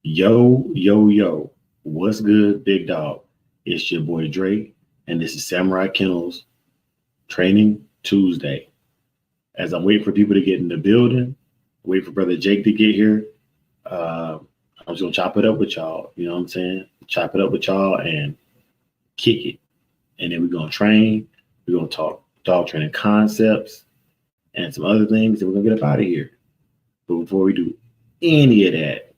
Yo, yo, yo. What's good, big dog? It's your boy Drake, and this is Samurai Kennels Training Tuesday. As I'm waiting for people to get in the building, wait for Brother Jake to get here. Uh, I'm just gonna chop it up with y'all. You know what I'm saying? Chop it up with y'all and kick it. And then we're gonna train. We're gonna talk dog training concepts and some other things, and we're gonna get up out of here. But before we do any of that,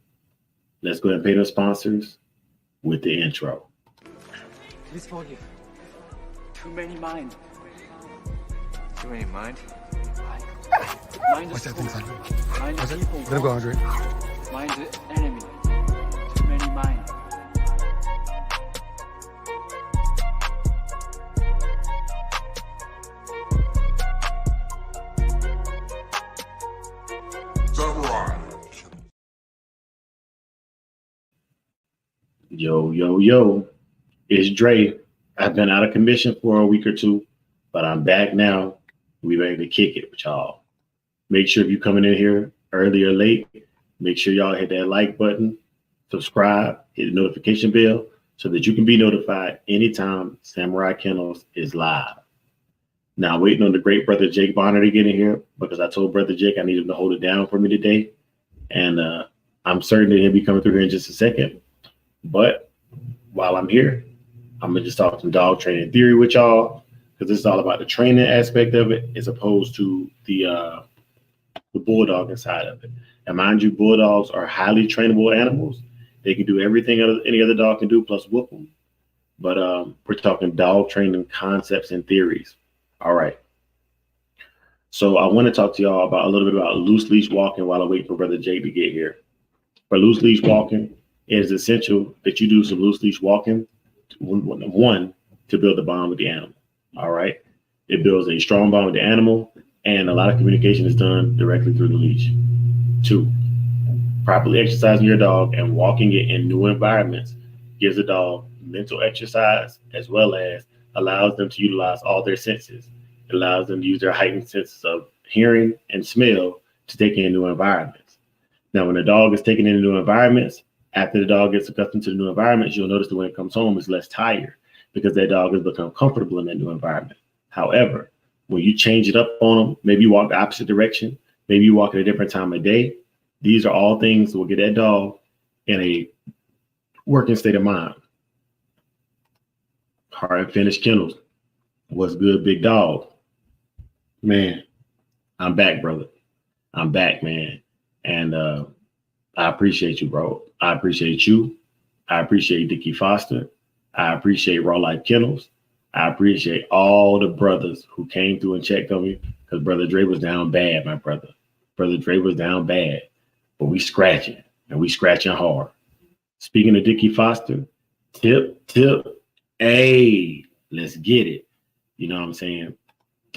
let's go ahead and pay the sponsors with the intro. Please forgive. Too many mind. Too many mind? Mind What's the that thing, school. son? Mind What's the that? people. Let him go, Andre. Mind the enemy. Too many mind. Samurai. Yo, yo, yo. It's Dre. I've been out of commission for a week or two, but I'm back now. We ready to kick it with y'all. Make sure if you're coming in here early or late, make sure y'all hit that like button, subscribe, hit the notification bell so that you can be notified anytime Samurai Kennels is live. Now, waiting on the great brother Jake Bonner to get in here because I told brother Jake I need him to hold it down for me today. And I'm certain that he'll be coming through here in just a second. But while I'm here, I'm going to just talk some dog training theory with y'all because this is all about the training aspect of it as opposed to the bulldog side of it. And mind you, bulldogs are highly trainable animals. They can do everything any other dog can do plus whoop them. But we're talking dog training concepts and theories. All right. So I want to talk to y'all about a little bit about loose leash walking while I wait for Brother Jake to get here. For loose leash walking, it is essential that you do some loose leash walking. One, to build a bond with the animal. All right. It builds a strong bond with the animal, and a lot of communication is done directly through the leash. Two, properly exercising your dog and walking it in new environments gives the dog mental exercise as well as allows them to utilize all their senses. It allows them to use their heightened senses of hearing and smell to take in new environments. Now, when a dog is taken into new environments, after the dog gets accustomed to the new environments, you'll notice that when it comes home, it's less tired because that dog has become comfortable in that new environment. However, when you change it up on them, maybe you walk the opposite direction, maybe you walk at a different time of day, these are all things that will get that dog in a working state of mind. Hard finished kennels. What's good, big dog? Man, I'm back, brother. I'm back, man. And I appreciate you, bro. I appreciate you. I appreciate Dickie Foster. I appreciate Raw Life Kennels. I appreciate all the brothers who came through and checked on me because Brother Dre was down bad, my brother. Brother Dre was down bad, but we scratching and we scratching hard. Speaking of Dickie Foster, tip, hey, let's get it. You know what I'm saying?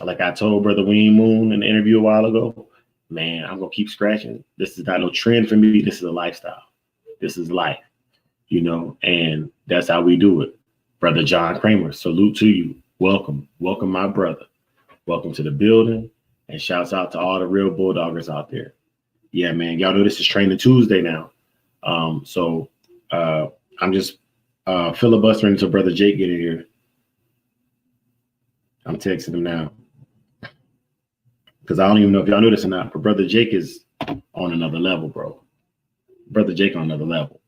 Like I told Brother Ween Moon in the interview a while ago, man, I'm going to keep scratching. This is not no trend for me. This is a lifestyle. This is life, you know, and that's how we do it. Brother John Kramer, salute to you. Welcome, my brother. Welcome to the building, and shouts out to all the real bulldoggers out there. Yeah, man, y'all know this is Training Tuesday now. So I'm just filibustering until Brother Jake get in here. I'm texting him now because I don't even know if y'all know this or not, but Brother Jake is on another level, bro. Brother Jake on another level.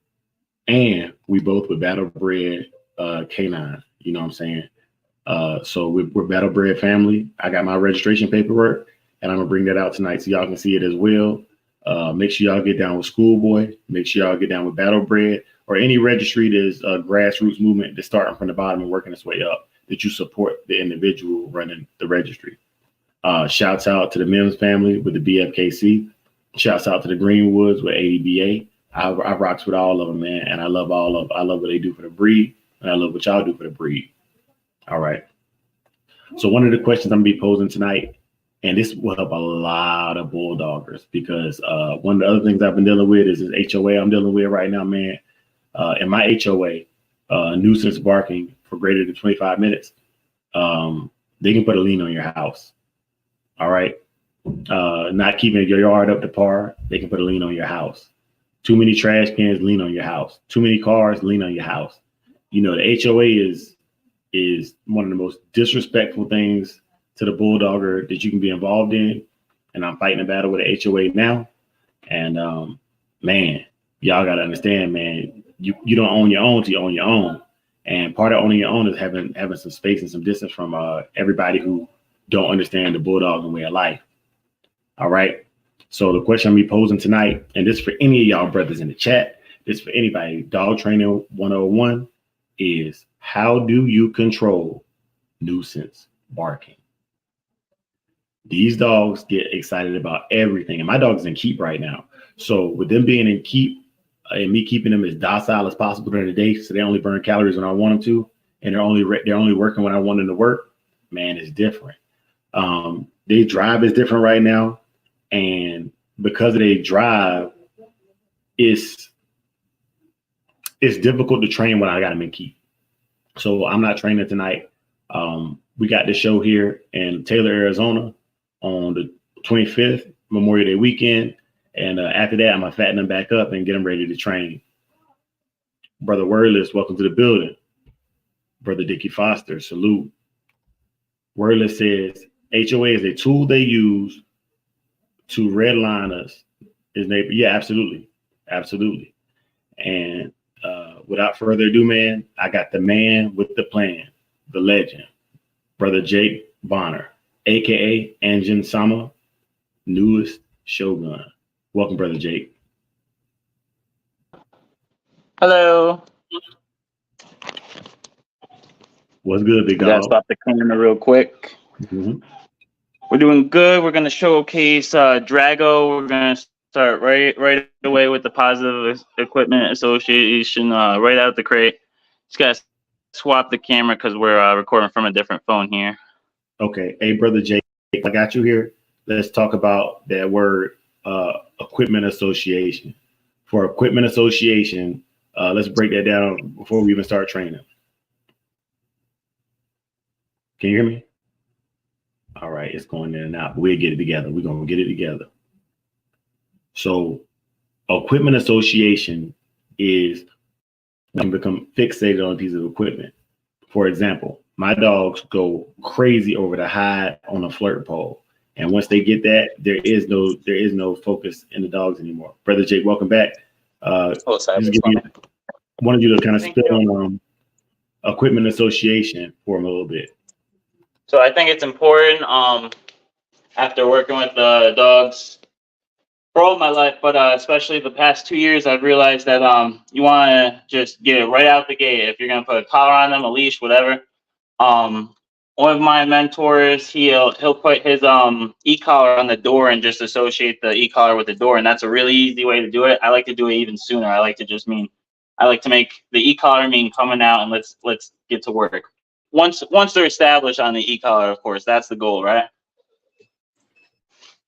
And we both with Battlebred K9, you know what I'm saying? So we're Battlebred family. I got my registration paperwork, and I'm going to bring that out tonight so y'all can see it as well. Make sure y'all get down with Schoolboy. Make sure y'all get down with Battlebred or any registry that's a grassroots movement that's starting from the bottom and working its way up, that you support the individual running the registry. Shouts out to the Mims family with the BFKC. Shouts out to the Greenwoods with ADBA. I rocks with all of them, man, and I love I love what they do for the breed, and I love what y'all do for the breed. All right. So one of the questions I'm gonna be posing tonight, and this will help a lot of bulldoggers because one of the other things I've been dealing with is this HOA I'm dealing with right now, man. In my HOA, nuisance barking for greater than 25 minutes, they can put a lien on your house. All right. Not keeping your yard up to par, they can put a lien on your house. Too many trash cans lean on your house. Too many cars lean on your house. You know, the HOA is one of the most disrespectful things to the bulldogger that you can be involved in. And I'm fighting a battle with the HOA now. And man, y'all gotta understand, man, you don't own your own till you own your own. And part of owning your own is having some space and some distance from everybody who don't understand the bulldogging way of life. All right. So the question I'm be posing tonight, and this is for any of y'all brothers in the chat, this is for anybody, Dog Training 101, is how do you control nuisance barking? These dogs get excited about everything. And my dog's in keep right now. So with them being in keep and me keeping them as docile as possible during the day, so they only burn calories when I want them to, and they're only working when I want them to work, man, it's different. They drive is different right now. And because they drive, it's difficult to train when I got them in keep. So I'm not training tonight. We got this show here in Taylor, Arizona on the 25th, Memorial Day weekend. And after that, I'm going to fatten them back up and get them ready to train. Brother Wordless, welcome to the building. Brother Dickie Foster, salute. Wordless says, HOA is a tool they use to redline us. His neighbor. Yeah, absolutely. Absolutely. And without further ado, man, I got the man with the plan, the legend, Brother Jake Bonner, a.k.a. Anjin Sama, newest Shogun. Welcome, Brother Jake. Hello. What's good, big Gotta dog? stop the camera real quick. Mm-hmm. We're doing good. We're gonna showcase Drago. We're gonna start right away with the Positive Equipment Association right out the crate. Just gotta swap the camera because we're recording from a different phone here. Okay. Hey, Brother Jake, I got you here. Let's talk about that word, Equipment Association. For Equipment Association, let's break that down before we even start training. Can you hear me? All right, it's going in and out, but we'll get it together. We're going to get it together. So, Equipment Association is when you become fixated on a piece of equipment. For example, my dogs go crazy over the hide on a flirt pole. And once they get that, there is no focus in the dogs anymore. Brother Jake, welcome back. Wanted you to kind of spill on Equipment Association for a little bit. So I think it's important after working with dogs for all my life, but especially the past 2 years, I've realized that you want to just get it right out the gate. If you're going to put a collar on them, a leash, whatever. One of my mentors, he'll put his e-collar on the door and just associate the e-collar with the door, and that's a really easy way to do it. I like to do it even sooner. I like to make the e-collar mean coming out and let's get to work. Once they're established on the e-collar, of course, that's the goal, right?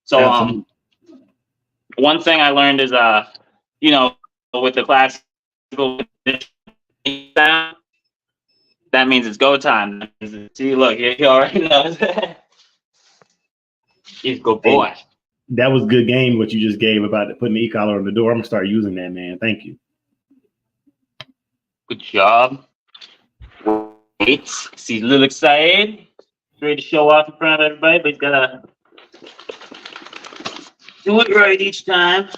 So one thing I learned is with the classical sound, that means it's go time. See, look, he already knows. He's a good boy. Hey, that was good game what you just gave about putting the e-collar on the door. I'm gonna start using that, man. Thank you. Good job. Wait, he's a little excited. He's ready to show off in front of everybody, but he's gotta do it right each time.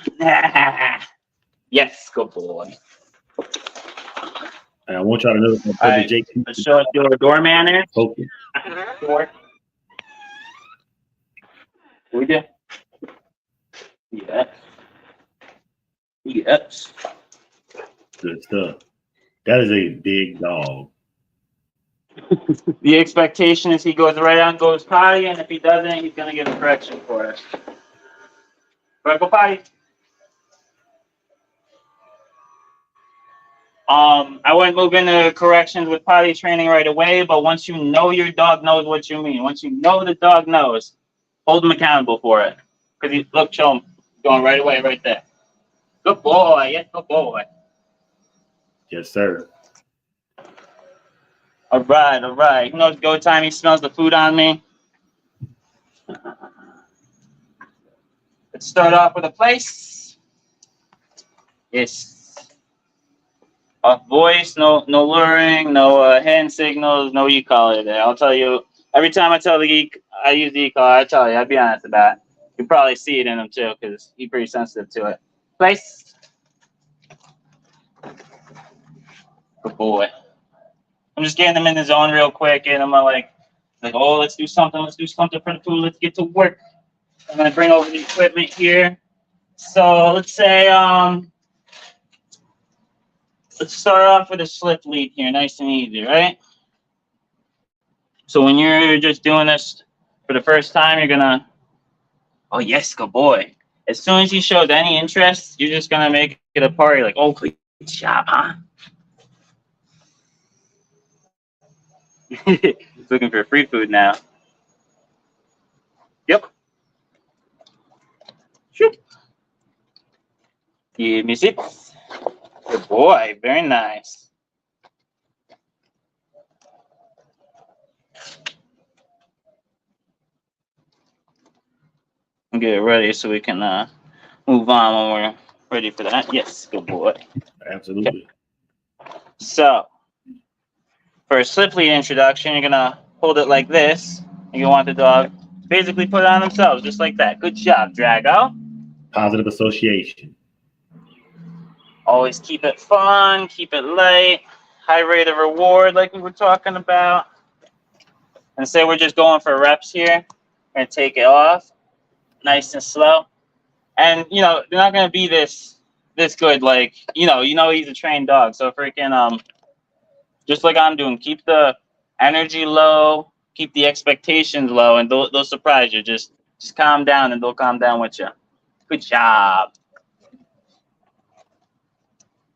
Yes, good boy. I want y'all to know that Brother Jake. Let's show us your door manners. Okay. Door. We do. Yeah. Yes. Good stuff. That is a big dog. The expectation is he goes right on, goes potty, and if he doesn't, he's gonna get a correction for it. Right, go potty. I wouldn't move into corrections with potty training right away, but once you know your dog knows what you mean, once you know the dog knows, hold him accountable for it. Because look, show him going right away, right there. Good boy, yes, good boy. Yes, sir. All right. He knows go time. He smells the food on me. Let's start off with a place. Yes. Off voice, no luring, no hand signals, no e-collar there. I'll tell you, every time I use the e-collar, I tell you, I'll be honest about it. You probably see it in him too, because he's pretty sensitive to it. Place. Good boy. I'm just getting him in the zone real quick, and I'm like, oh, let's do something for the food, let's get to work. I'm gonna bring over the equipment here. So let's say, let's start off with a slip lead here, nice and easy, right? So when you're just doing this for the first time, you're gonna, oh yes, good boy. As soon as he shows any interest, you're just gonna make it a party, like, oh, good job, huh? He's looking for free food now. Yep. Shoot. Give me sit. Good boy, very nice. Get ready so we can move on when we're ready for that. Yes, good boy. Absolutely. Okay. So, for a slip lead introduction, you're gonna hold it like this. You want the dog to basically put it on themselves, just like that. Good job, Drago. Positive association. Always keep it fun, keep it light, high rate of reward like we were talking about. And say we're just going for reps here. We're gonna take it off, nice and slow. And you know, they're not gonna be this good, like, you know he's a trained dog. So freaking just like I'm doing, keep the energy low, keep the expectations low, and they'll surprise you. Just calm down and they'll calm down with you. Good job.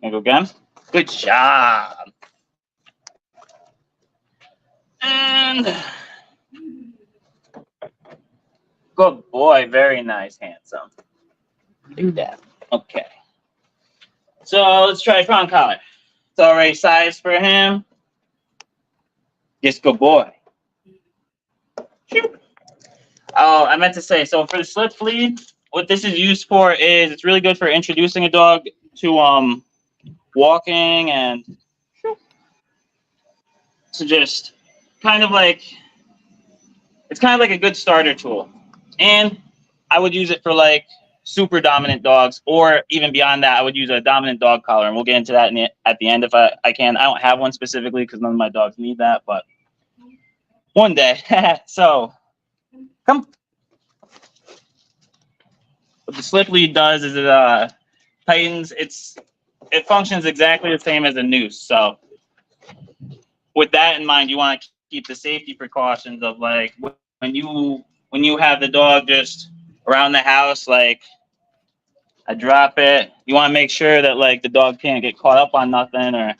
There you go again. Good job. And good boy. Very nice, handsome. Do that. Okay. So let's try prong collar. It's already sized for him. Yes, good boy. Oh, I meant to say, so for the slip lead, what this is used for is it's really good for introducing a dog to walking and to just kind of like, it's kind of like a good starter tool. And I would use it for like super dominant dogs, or even beyond that, I would use a dominant dog collar, and we'll get into that at the end if I can. I don't have one specifically because none of my dogs need that, but one day. So come. What the slip lead does is it tightens. It functions exactly the same as a noose. So with that in mind, you want to keep the safety precautions of like when you have the dog just around the house, like I drop it. You want to make sure that like the dog can't get caught up on nothing or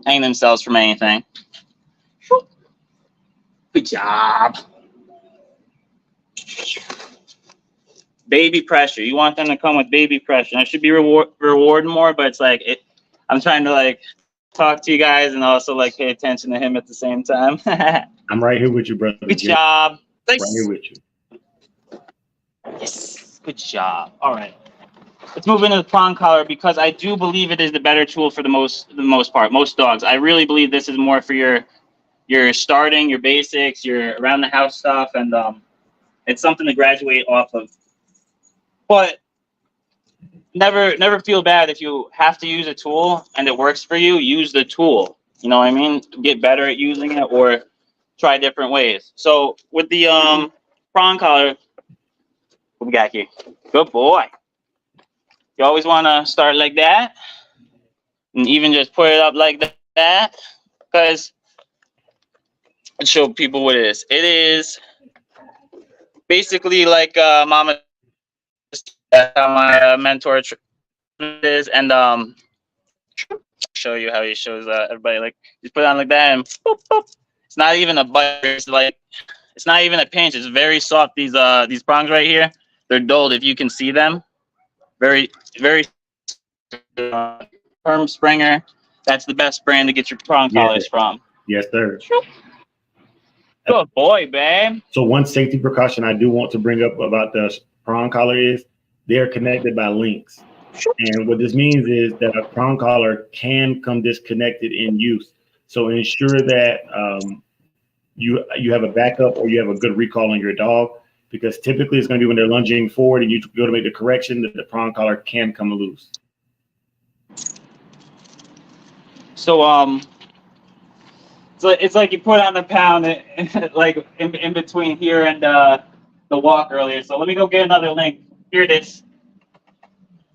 hang themselves from anything. Good job. Baby pressure. You want them to come with baby pressure. I should be reward more, but it's like I'm trying to like talk to you guys and also like pay attention to him at the same time. I'm right here with you, brother. Good job. Right here with you. Yes. Good job. All right. Let's move into the prong collar because I do believe it is the better tool for the most part. Most dogs. I really believe this is more for your starting, your basics, your around the house stuff, and it's something to graduate off of. But never feel bad if you have to use a tool and it works for you. Use the tool. You know what I mean? Get better at using it or try different ways. So with the prong collar, what we got here? Good boy. You always want to start like that, and even just put it up like that, because I'll show people what it is. It is basically like Mama. That's how my mentor is, and show you how he shows everybody. Like just put it on like that, and boop, boop. It's not even a bite. It's like it's not even a pinch. It's very soft. These prongs right here, they're dulled. If you can see them, very firm Springer. That's the best brand to get your prong collars from. Yes, sir. Good boy, babe. So one safety precaution I do want to bring up about the prong collar is they're connected by links. And what this means is that a prong collar can come disconnected in use. So ensure that you have a backup or you have a good recall on your dog, because typically it's going to be when they're lunging forward and you go to make the correction that the prong collar can come loose. So so it's like you put on the pound like in between here and the walk earlier. So let me go get another link. Here it is.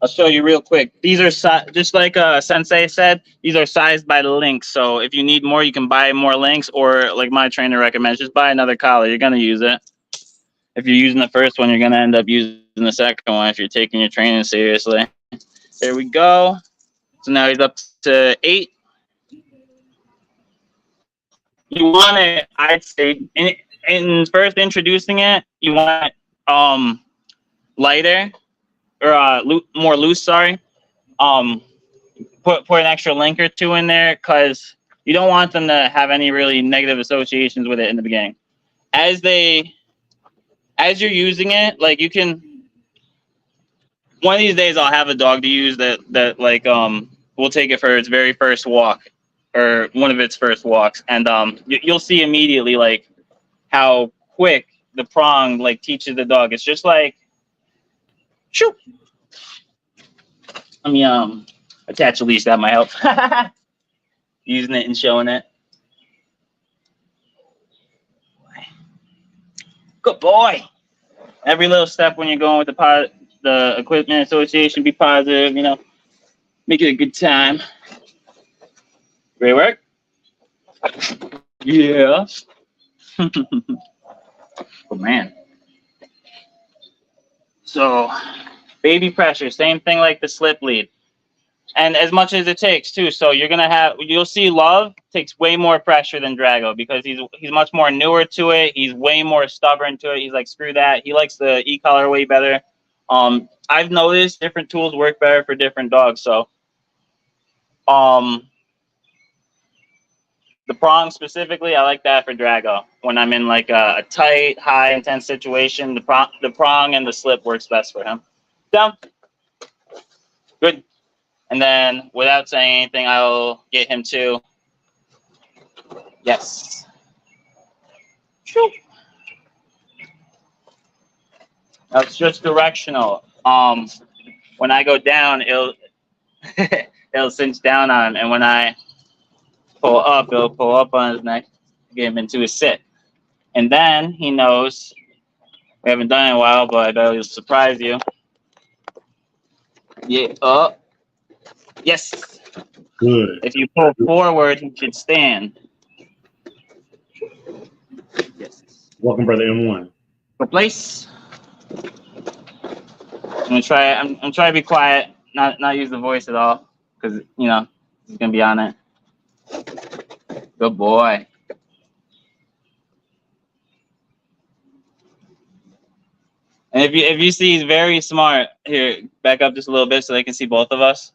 I'll show you real quick. These are just like Sensei said, these are sized by the links. So if you need more, you can buy more links, or like my trainer recommends, just buy another collar. You're going to use it. If you're using the first one, you're going to end up using the second one if you're taking your training seriously. There we go. So now he's up to 8. You want it, I'd say, in first introducing it, you want lighter. Or more loose, sorry. Put an extra link or two in there, because you don't want them to have any really negative associations with it in the beginning. As you're using it, like you can. One of these days, I'll have a dog to use that like will take it for its very first walk, or one of its first walks, and you'll see immediately like how quick the prong like teaches the dog. It's just like. Shoot. Let me attach a leash. That might help. Using it and showing it. Good boy. Every little step when you're going with the equipment association, be positive. You know, make it a good time. Great work. Yeah. Oh man. So, baby pressure, same thing like the slip lead. And as much as it takes too. So you'll see Love takes way more pressure than Drago, because he's much more newer to it. He's way more stubborn to it. He's like, screw that. He likes the e-collar way better. I've noticed different tools work better for different dogs. So, the prong specifically, I like that for Drago. When I'm in like a tight, high intense situation, the prong and the slip works best for him. Down. Good. And then without saying anything, I'll get him to. Yes. Shoot. That's just directional. When I go down, it'll cinch down on him, and when I pull up, it'll pull up on his neck, get him into a sit. And then he knows, we haven't done it in a while, but I bet it'll surprise you. Yeah, up. Yes. Good. If you pull forward, he should stand. Yes. Welcome, brother M1. Go place. I'm trying to be quiet, not use the voice at all, because he's gonna be on it. Good boy. And if you see, he's very smart. Here, back up just a little bit so they can see both of us.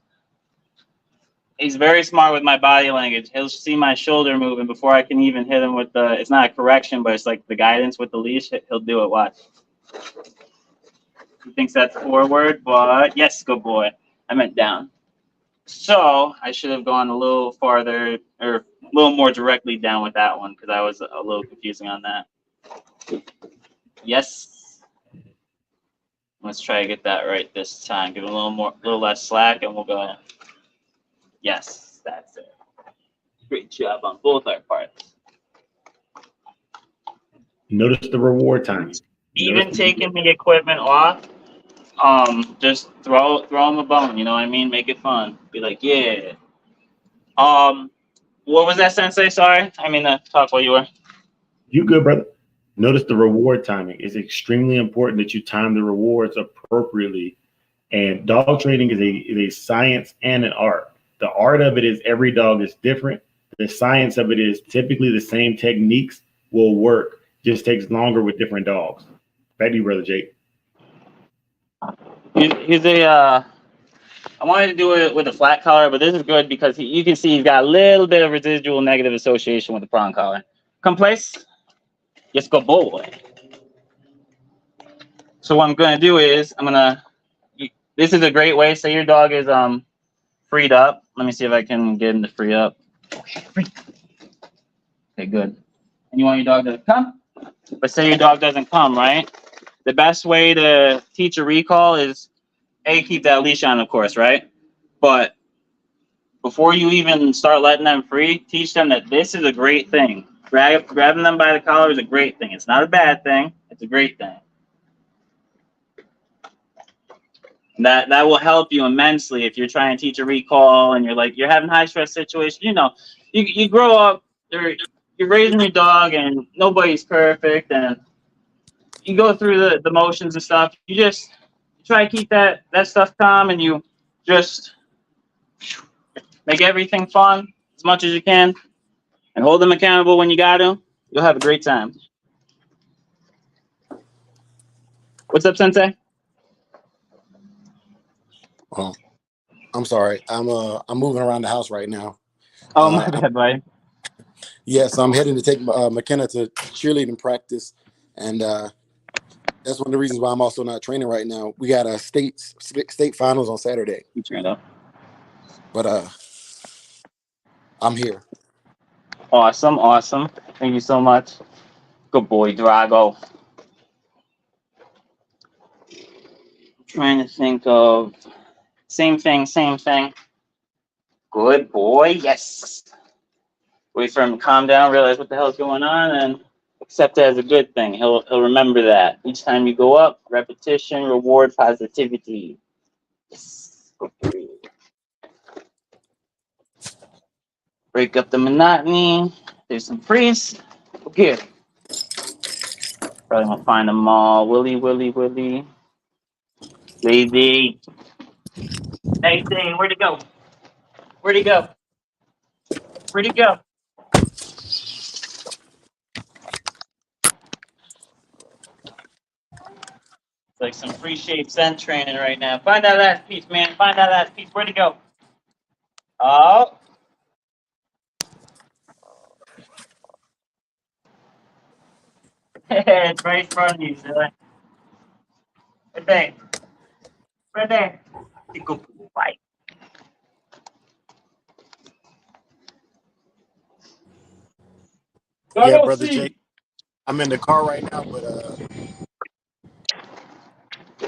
He's very smart with my body language. He'll see my shoulder moving before I can even hit him with it's not a correction, but it's like the guidance with the leash. He'll do it. Watch. He thinks that's forward, but yes, good boy. I meant down. So I should have gone a little farther, or a little more directly down with that one, because I was a little confusing on that. Yes. Let's try to get that right this time. Give it a little less slack, and we'll go. Yes, that's it. Great job on both our parts. Notice the reward time. Even taking the equipment off, just throw him a bone. You know what I mean? Make it fun. Be like, yeah. What was that, Sensei? Sorry, I mean to talk while you were. You good, brother? Notice the reward timing. It's extremely important that you time the rewards appropriately. And dog training is a science and an art. The art of it is every dog is different. The science of it is typically the same techniques will work. Just takes longer with different dogs. Back to you, brother Jake. I wanted to do it with a flat collar, but this is good because you can see he's got a little bit of residual negative association with the prong collar. Come place. Yes, go boy. So what I'm going to do is I'm going to This is a great way. Say your dog is freed up. Let me see if I can get him to free up. Okay, good. And you want your dog to come? But say your dog doesn't come, right? The best way to teach a recall is keep that leash on, of course, right? But before you even start letting them free, teach them that this is a great thing. Grabbing them by the collar is a great thing. It's not a bad thing. It's a great thing. That will help you immensely if you're trying to teach a recall and you're having high stress situations. You grow up, you're raising your dog and nobody's perfect, and you go through the motions and stuff. You just try to keep that stuff calm, and you just make everything fun as much as you can, and hold them accountable when you got to. You'll have a great time. What's up, Sensei? Well, I'm sorry. I'm moving around the house right now. Oh, my bad, buddy. Yes, I'm heading to take McKenna to cheerleading practice, and that's one of the reasons why I'm also not training right now. We got a state finals on Saturday. You turned up. But I'm here. Awesome. Thank you so much. Good boy, Drago. I'm trying to think of same thing. Good boy, yes. Wait for him to calm down, realize what the hell's going on, and accept it as a good thing. He'll remember that. Each time you go up, repetition, reward, positivity. Yes. Good for you. Break up the monotony. There's some freeze. Okay. Probably gonna find them all. Willy. Lazy. Lazy, where'd he go? It's like some free shape Zen training right now. Find that last piece, man. Where'd it go? Oh. It's right in front of you, silly. Right there. Go fight. Yeah, brother Jake. I'm in the car right now, but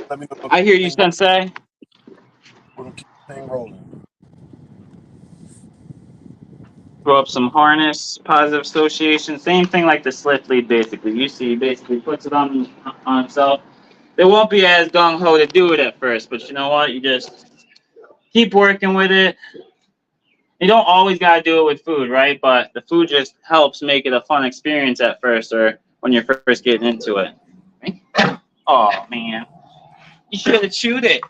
let me know. I hear you, Sensei. We're gonna keep the thing rolling. Throw up some harness, positive association, same thing like the slip lead basically. You see, he basically puts it on himself. They won't be as gung-ho to do it at first, but you know what? You just keep working with it. You don't always got to do it with food, right? But the food just helps make it a fun experience at first or when you're first getting into it. Right? Oh, man. You should have chewed it.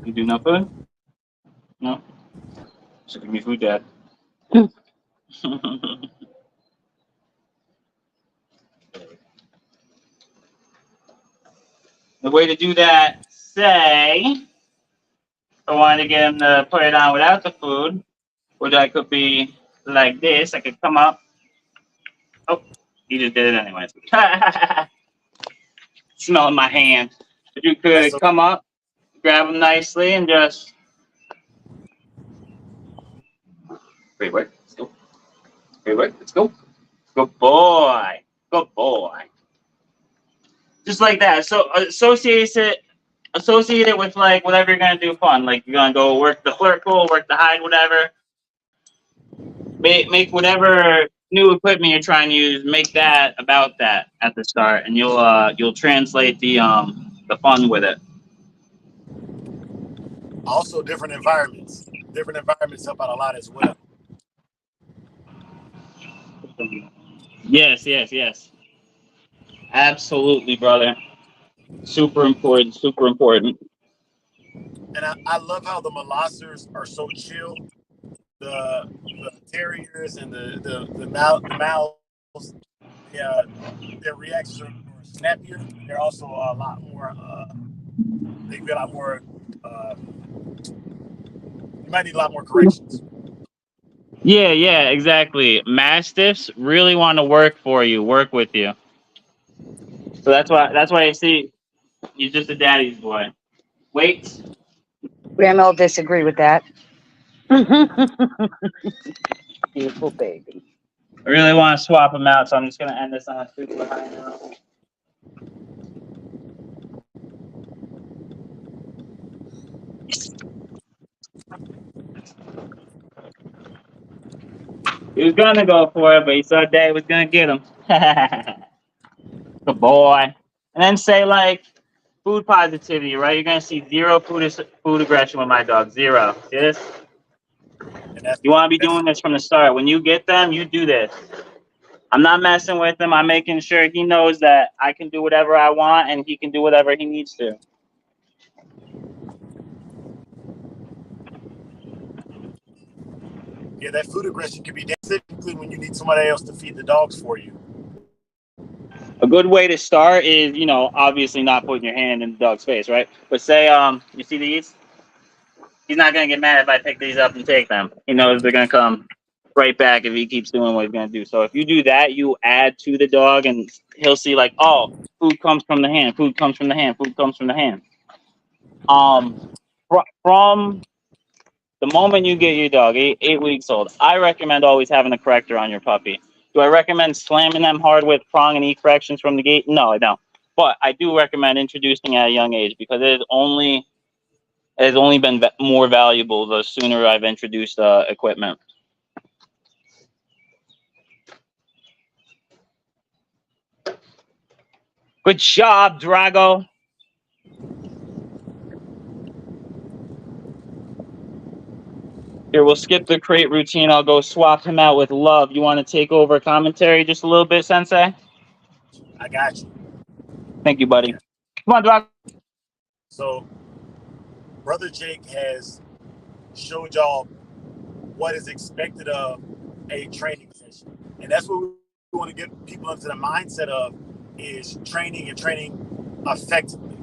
You do no food? No? Should give me food, Dad. The way to do that, say, I wanted to get him to put it on without the food, which I could be like this. I could come up. Oh, he just did it anyways. Smelling my hand. But you could come up, grab him nicely, and just. Great work. Let's go. Good boy. Just like that. So associate it with like whatever you're gonna do fun. Like you're gonna go work the flirtful, work the hide, whatever. Make whatever new equipment you're trying to use. Make that about that at the start, and you'll translate the fun with it. Also, different environments. Different environments help out a lot as well. Yes. Absolutely, brother. Super important. And I love how the Molossers are so chill. The terriers and the mouths, their reactions are more snappier. They're also a lot more. They get a lot more. You might need a lot more corrections. Yeah, exactly. Mastiffs really want to work for you, work with you. So that's why I see you're just a daddy's boy. Wait, Grandma will disagree with that. Beautiful baby. I really want to swap them out, so I'm just gonna end this on a super high note. He was gonna go for it, but he saw Dad was gonna get him. Good boy. And then say like food positivity, right? You're gonna see zero food aggression with my dog. Zero. See this? And that's You want to be doing this from the start. When you get them, you do this. I'm not messing with him. I'm making sure he knows that I can do whatever I want and he can do whatever he needs to. yeah, that food aggression can be specifically when you need somebody else to feed the dogs for you. A good way to start is, obviously not putting your hand in the dog's face, right? But say, you see these? He's not gonna get mad if I pick these up and take them. He knows they're gonna come right back if he keeps doing what he's gonna do. So if you do that, you add to the dog, and he'll see like, oh, food comes from the hand, food comes from the hand, food comes from the hand. From the moment you get your dog, 8 weeks old, I recommend always having a corrector on your puppy. Do I recommend slamming them hard with prong and E corrections from the gate? No, I don't. But I do recommend introducing at a young age because it has only been more valuable the sooner I've introduced equipment. Good job, Drago. Here, we'll skip the crate routine. I'll go swap him out with Love. You want to take over commentary just a little bit, Sensei? I got you. Thank you, buddy. Come on, Drago. So, Brother Jake has showed y'all what is expected of a training session. And that's what we want to get people into the mindset of is training and training effectively.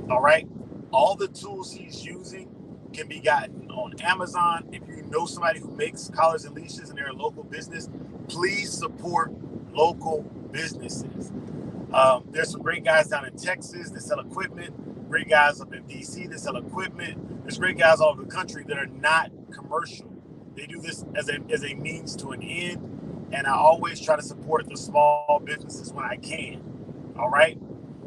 All right. All the tools he's using can be gotten on Amazon. If you know somebody who makes collars and leashes and they're a local business, please support local businesses. There's some great guys down in Texas that sell equipment, great guys up in DC that sell equipment. There's great guys all over the country that are not commercial. They do this as a means to an end, and I always try to support the small businesses when I can. All right.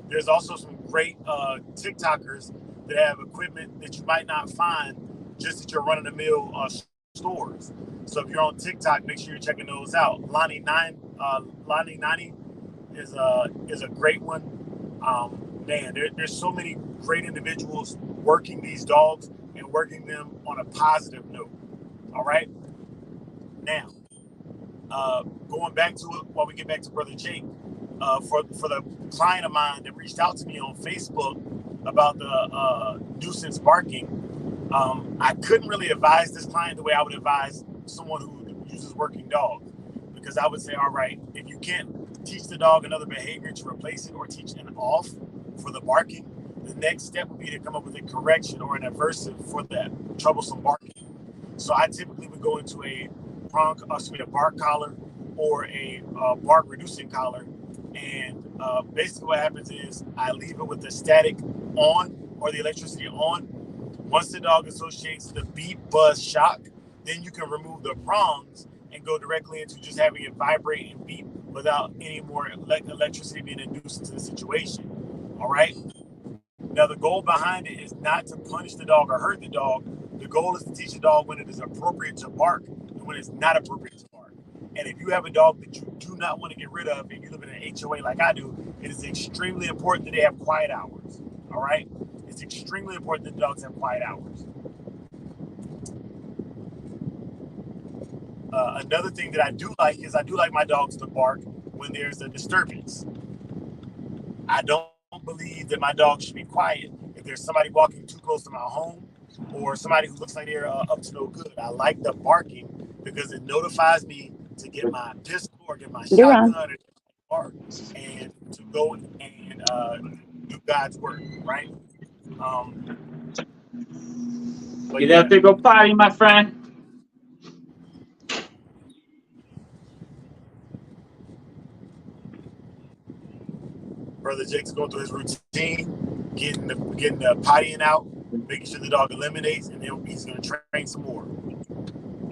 There's also some great TikTokers that have equipment that you might not find just at your run-of-the-mill stores. So if you're on TikTok, make sure you're checking those out. Lonnie 90 is a great one. Man, there's so many great individuals working these dogs and working them on a positive note. All right. Now, going back to it while we get back to Brother Jake, for the client of mine that reached out to me on Facebook about the nuisance barking, I couldn't really advise this client the way I would advise someone who uses working dogs, because I would say, all right, if you can't teach the dog another behavior to replace it or teach an off for the barking, the next step would be to come up with a correction or an aversive for that troublesome barking. So I typically would go into a bark collar or a bark reducing collar. And basically what happens is I leave it with the static on or the electricity on. Once the dog associates the beep, buzz, shock, then you can remove the prongs and go directly into just having it vibrate and beep without any more electricity being induced into the situation. All right. Now, the goal behind it is not to punish the dog or hurt the dog. The goal is to teach the dog when it is appropriate to bark and when it's not appropriate to bark. And if you have a dog that you do not want to get rid of and you live in an HOA like I do, it is extremely important that they have quiet hours. All right? It's extremely important that dogs have quiet hours. Another thing that I do like is I do like my dogs to bark when there's a disturbance. I don't believe that my dog should be quiet if there's somebody walking too close to my home or somebody who looks like they're up to no good. I like the barking because it notifies me to get my pistol or get my shotgun or bark and to go and do God's work, right? Get out there, go potty, my friend. Brother Jake's going through his routine, getting the pottying out, making sure the dog eliminates, and then he's going to train some more.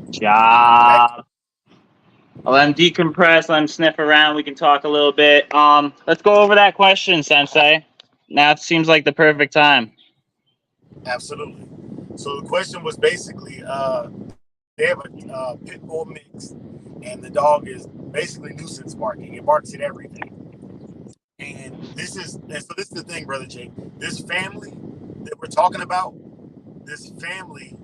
Job. I'll let him decompress, let him sniff around. We can talk a little bit. Let's go over that question, Sensei. Now it seems like the perfect time. Absolutely. So the question was basically, they have a pit bull mix, and the dog is basically nuisance barking. It barks at everything. And this is the thing, Brother Jake. This family that we're talking about, this family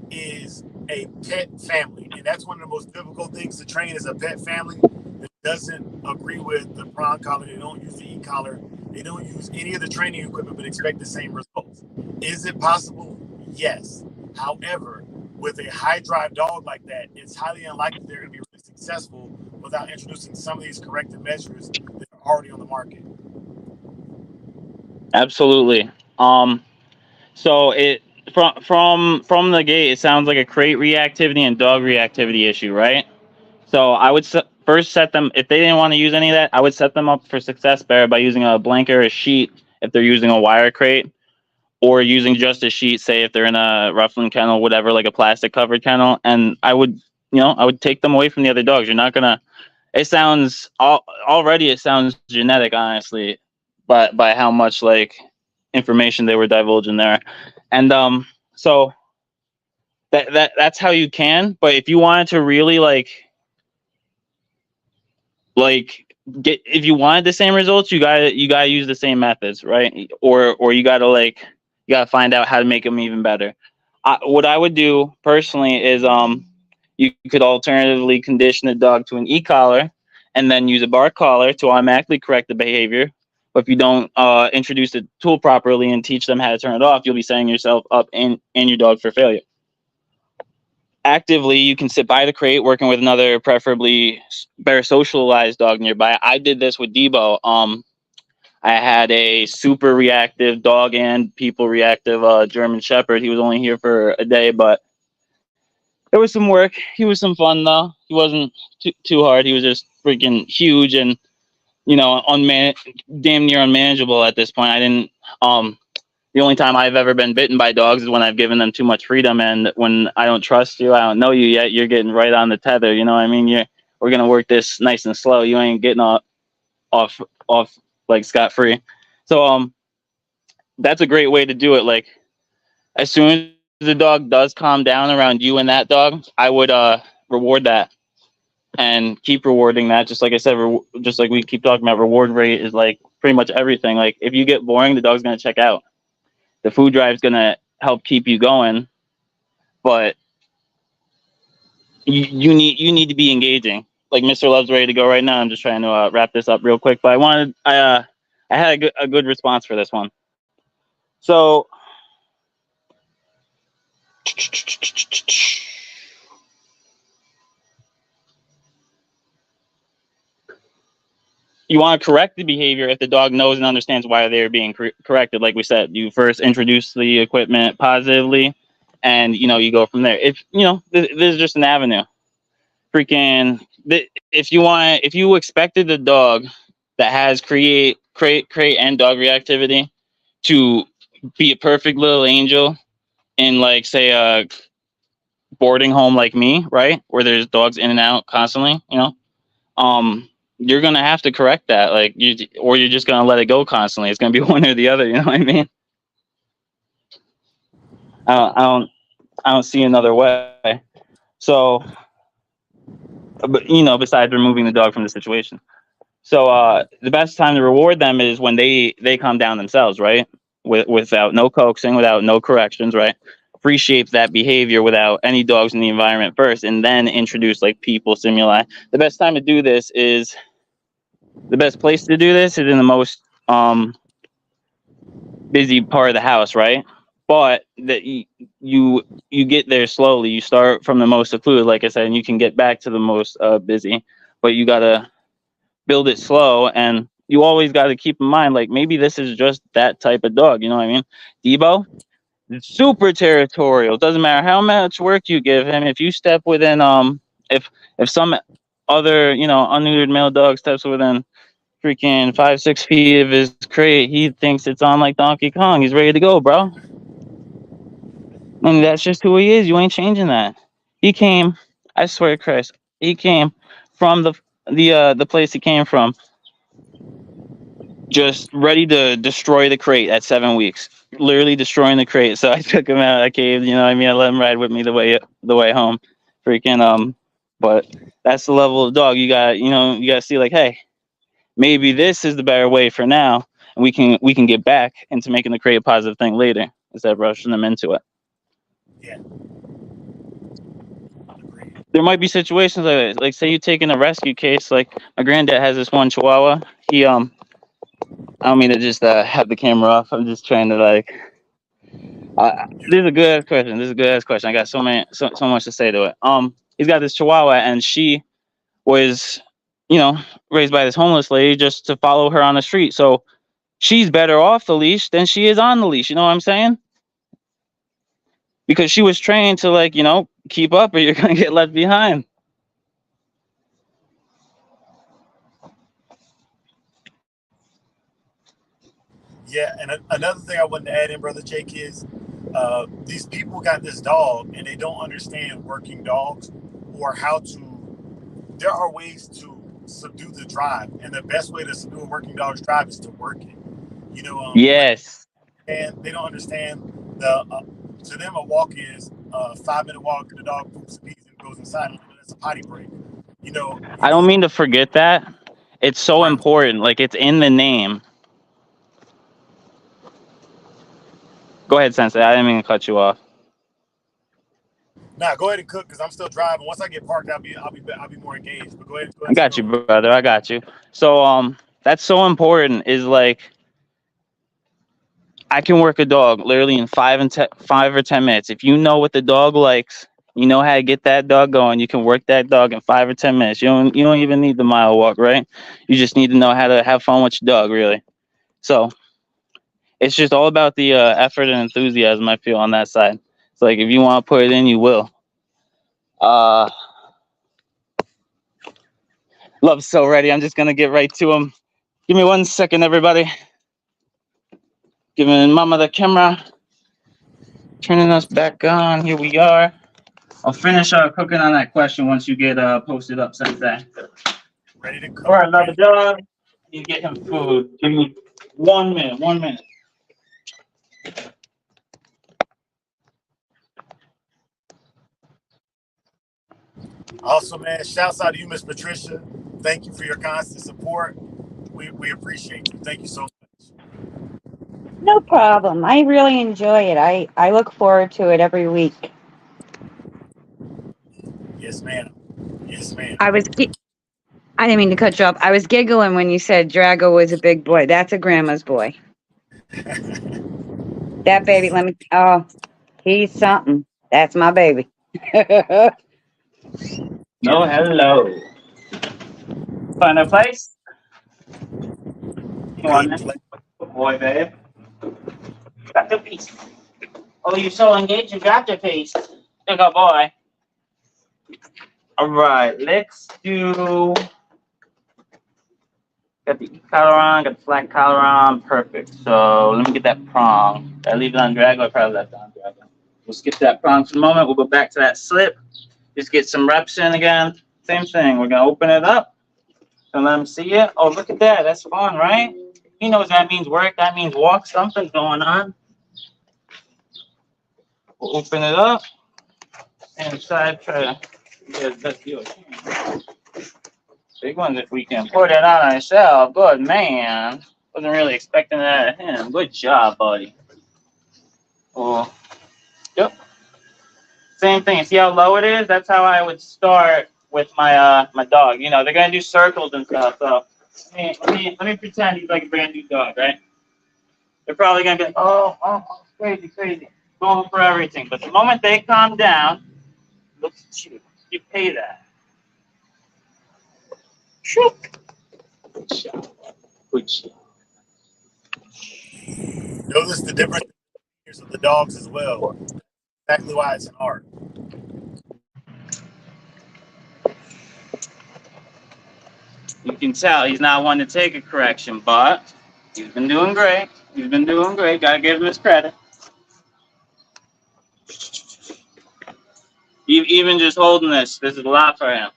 is a pet family, and that's one of the most difficult things to train is a pet family that doesn't agree with the prong collar. They don't use the e-collar. They don't use any of the training equipment, but expect the same results. Is it possible? Yes. However, with a high drive dog like that, it's highly unlikely they're going to be really successful without introducing some of these corrective measures that are already on the market. Absolutely. So it from the gate, it sounds like a crate reactivity and dog reactivity issue, right? So I would first set them, if they didn't want to use any of that, I would set them up for success better by using a blanket or a sheet if they're using a wire crate, or using just a sheet, say if they're in a Rufflin kennel, whatever, like a plastic covered kennel. And I would take them away from the other dogs. You're not gonna. It sounds already. It sounds genetic, honestly, but by how much like information they were divulging there, and so that's how you can. But if you wanted to really get, if you wanted the same results, you gotta use the same methods, right? Or you gotta find out how to make them even better. What I would do personally is you could alternatively condition the dog to an e-collar and then use a bark collar to automatically correct the behavior. But if you don't introduce the tool properly and teach them how to turn it off, you'll be setting yourself up and your dog for failure. Actively, you can sit by the crate working with another, preferably better socialized dog nearby. I did this with Debo. I had a super reactive dog and people reactive German Shepherd. He was only here for a day, but it was some work. He was some fun though. He wasn't too hard. He was just freaking huge and damn near unmanageable at this point. I didn't. The only time I've ever been bitten by dogs is when I've given them too much freedom, and when I don't trust you, I don't know you yet. You're getting right on the tether. You know what I mean? We're gonna work this nice and slow. You ain't getting off like scot-free. So that's a great way to do it. Like as soon as the dog does calm down around you and that dog, I would reward that and keep rewarding that. Just like I said, just like we keep talking about, reward rate is like pretty much everything. Like if you get boring, the dog's gonna check out. The food drive is gonna help keep you going, but you need to be engaging. Like Mr. Love's ready to go right now. I'm just trying to wrap this up real quick, but I had a good response for this one. So you want to correct the behavior if the dog knows and understands why they're being corrected. Like we said, you first introduce the equipment positively, and you go from there. If this is just an avenue. Freaking, if you expected the dog that has crate and dog reactivity to be a perfect little angel in, like, say a boarding home like me, right, where there's dogs in and out constantly, you're gonna have to correct that, or you're just gonna let it go constantly. It's gonna be one or the other. You know what I mean? I don't see another way. So, but besides removing the dog from the situation. So the best time to reward them is when they calm down themselves, right? Without no coaxing, without no corrections, right? Free shape that behavior without any dogs in the environment first, and then introduce like people stimuli. The best time to do this is the best place to do this is in the most busy part of the house, right? But that you get there slowly. You start from the most secluded, like I said, and you can get back to the most busy. But you gotta build it slow, and you always got to keep in mind, like, maybe this is just that type of dog. You know what I mean? Debo, super territorial. Doesn't matter how much work you give him. If you step within, if some other, unneutered male dog steps within freaking 5-6 feet of his crate, he thinks it's on like Donkey Kong. He's ready to go, bro. And that's just who he is. You ain't changing that. He came, I swear to Christ, he came from the place he came from, just ready to destroy the crate at 7 weeks. Literally destroying the crate. So I took him out of the cave, you know what I mean? I let him ride with me the way home. Freaking but that's the level of dog you got, you gotta see like, hey, maybe this is the better way for now, and we can get back into making the crate a positive thing later instead of rushing them into it. Yeah. Agreed. There might be situations like say you take in a rescue case, like my granddad has this one Chihuahua. He I don't mean to just have the camera off. I'm just trying to like. This is a good ass question. This is a good ass question. I got so much to say to it. He's got this Chihuahua, and she was, raised by this homeless lady just to follow her on the street. So she's better off the leash than she is on the leash. You know what I'm saying? Because she was trained to like, keep up or you're gonna get left behind. Yeah, and another thing I wanted to add in, Brother Jake, is these people got this dog and they don't understand working dogs or how to. There are ways to subdue the drive, and the best way to subdue a working dog's drive is to work it. Yes. And they don't understand to them a walk is a 5-minute walk, and the dog poops and pees and goes inside. And that's a potty break. I don't mean to forget that. It's so important. Like it's in the name. Go ahead, Sensei. I didn't mean to cut you off. Nah, go ahead and cook because I'm still driving. Once I get parked, I'll be more engaged. But go ahead. I got you, brother. I got you. So that's so important. Is like I can work a dog literally in 5 or 10 minutes. If you know what the dog likes, you know how to get that dog going. You can work that dog in 5 or 10 minutes. You don't even need the mile walk, right? You just need to know how to have fun with your dog, really. So it's just all about the effort and enthusiasm, I feel, on that side. It's like if you want to put it in, you will. Love's so ready. I'm just gonna get right to him. Give me 1 second, everybody. Giving Mama the camera. Turning us back on. Here we are. I'll finish cooking on that question once you get posted up, Sensei. Ready to cook. All right, love the dog. You get him food. Give me 1 minute. 1 minute. Awesome, man. Shouts out to you, Miss Patricia. Thank you for your constant support. We appreciate you. Thank you so much. No problem. I really enjoy it. I look forward to it every week. Yes, ma'am. Yes, ma'am. I didn't mean to cut you off. I was giggling when you said Drago was a big boy. That's a grandma's boy. That baby, he's something. That's my baby. No, hello. Find a place? Come on, then. Good boy, babe. Got the piece. Oh, you're so engaged, you got the piece. Good boy. All right, let's do. Got the collar on, got the flat collar on, perfect. So let me get that prong. Did I leave it on Drago? I probably left it on Drago. We'll skip that prong for a moment. We'll go back to that slip. Just get some reps in again. Same thing. We're gonna open it up and let him see it. Oh, look at that. That's fun, right? He knows that means work. That means walk. Something's going on. We'll open it up and try to get the best deal we can. Big ones if we can pour that on ourselves. Good man. Wasn't really expecting that of him. Good job, buddy. Oh, yep. Same thing. See how low it is? That's how I would start with my my dog. They're gonna do circles and stuff. So let me pretend he's like a brand new dog, right? They're probably gonna be like, oh, crazy, going for everything. But the moment they calm down, look at you. You pay that. Good job. Good job. Notice the difference of the dogs as well. Exactly why it's an art. You can tell he's not one to take a correction, but he's been doing great. He's been doing great. Gotta give him his credit. Even just holding this is a lot for him.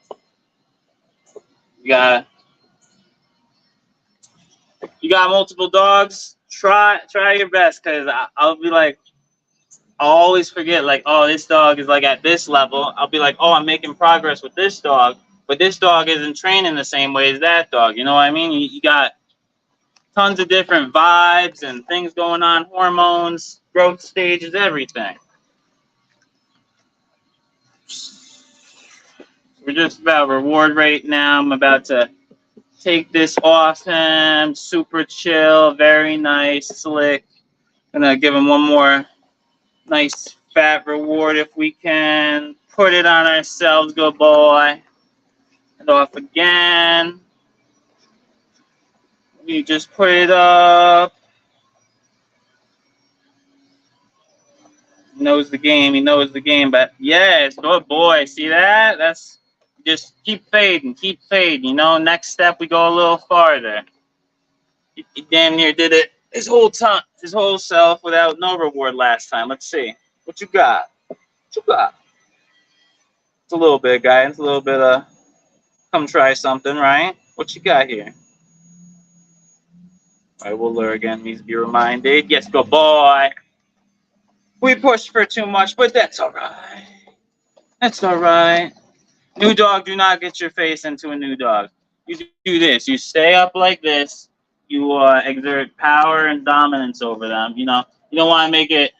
You got multiple dogs. Try your best, cause I'll be like, I'll always forget like, oh, this dog is like at this level. I'll be like, oh, I'm making progress with this dog, but this dog isn't training the same way as that dog. You know what I mean? You got tons of different vibes and things going on, hormones, growth stages, everything. We're just about reward rate now. I'm about to take this off him. Super chill, very nice, slick. Gonna give him one more nice fat reward if we can. Put it on ourselves, good boy. And off again. We just put it up. He knows the game. He knows the game. But yes, good boy. See that? That's just keep fading. Keep fading. You know, next step we go a little farther. He damn near did it his whole time, his whole self without no reward last time. Let's see. What you got? What you got? It's a little bit, guys. It's a little bit of come try something, right? What you got here? All right, we'll lure again. Needs to be reminded. Yes, good boy. We pushed for too much, but that's all right. That's all right. New dog, do not get your face into a new dog. You do this. You stay up like this. You exert power and dominance over them. You know, you don't want to make it.